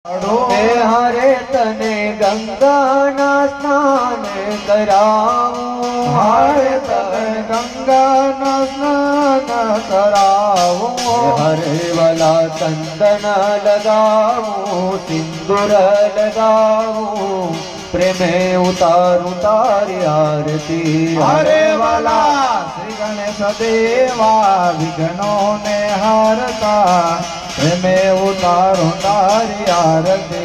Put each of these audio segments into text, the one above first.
हरे तने गंगा स्नान कराऊं, हरे तने गंगा स्नान कराऊं। हरे वाला चंदन लगाऊं, सिंदूर लगाऊं, प्रेमे उतारूं तारी आरती। हरे वाला श्री गणेश देवा विघ्नों ने हरता, प्रेमे उतारूं तारी आरती।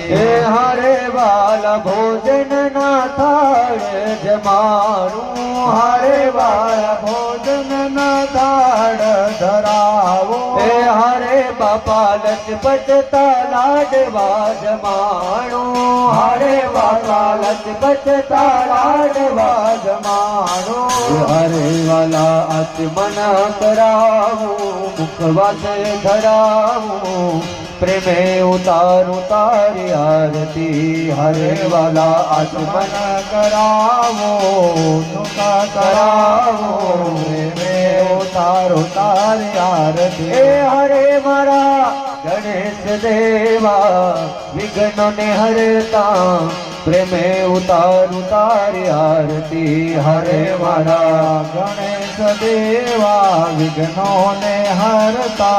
हरे वाला भोजन ना थाળ जमारूं, हरे वाला भोजन न थाળ धरावो। हरे बापा लचपचता लाडवा जमाणो, हरे वाला लचपचता लाडवा जमाणो। हरे वाला आचमन कराऊं, मुखवास धराऊं, प्रेमे उतारूं तारी आरती। हरे वाला आचमन करावो, नुका करावो, प्रेमे उतारो तारी आरती। हरे मारा गणेश देवा विघ्नों ने हरता, प्रेमे उतारूं तारी आरती। हरे मारा गणेश देवा विघ्नों ने हरता,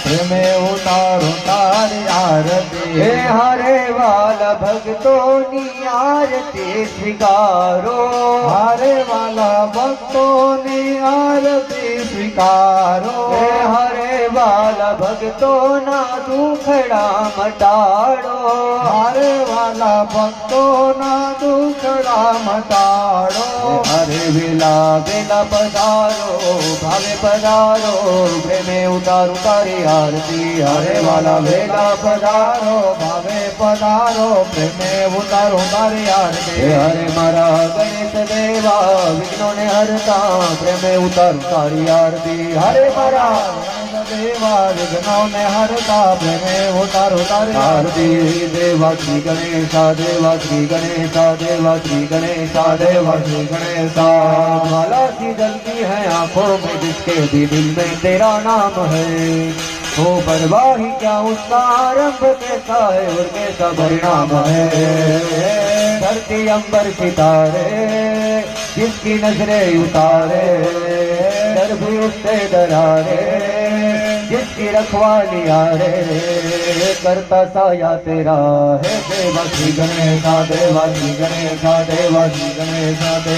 प्रेमे उतारो तारी आरती। हरे वाला भक्तों नी आरती स्वीकारो, हरे वाला भक्तों ने आरती स्वीकारो। हरे वाला भक्तों ना दुखड़ा मटाड़ो, हरे वाला भक्तों ना दुखड़ा मटाड़ो। हरे वेला वेला पधारो, भावे पधारो, प्रेमे उतारू तारी आरती। हरे वाला वेला पधारो, भावे पधारो, प्रेमे उतारो तारी आरती। हरे मारा गणेश देवा विघ्नों ने हरता, प्रेमे उतारू तारी आरती। हरे मारा गणेश देवा विघ्नों ने हरता, प्रेमे उतारो तारी आरती। देवा श्री गणेशा, देवा श्री गणेशा, देवा श्री गणेशा, देवा श्री गणेशा। ज्वाला सी जलती है आंखों में, जिसके भी दिल में तेरा नाम है, वो बर्बाही क्या उसका आरंभ कैसा है और कैसा परिणाम है। धरती अंबर सितारे जिसकी नजरें उतारे, डर भी उससे डरारे, जिसकी रखवाली आरे, करता साया तेरा है। देवा श्री गणेशा, देवा श्री गणेशा, देवा श्री गणेशा, देवा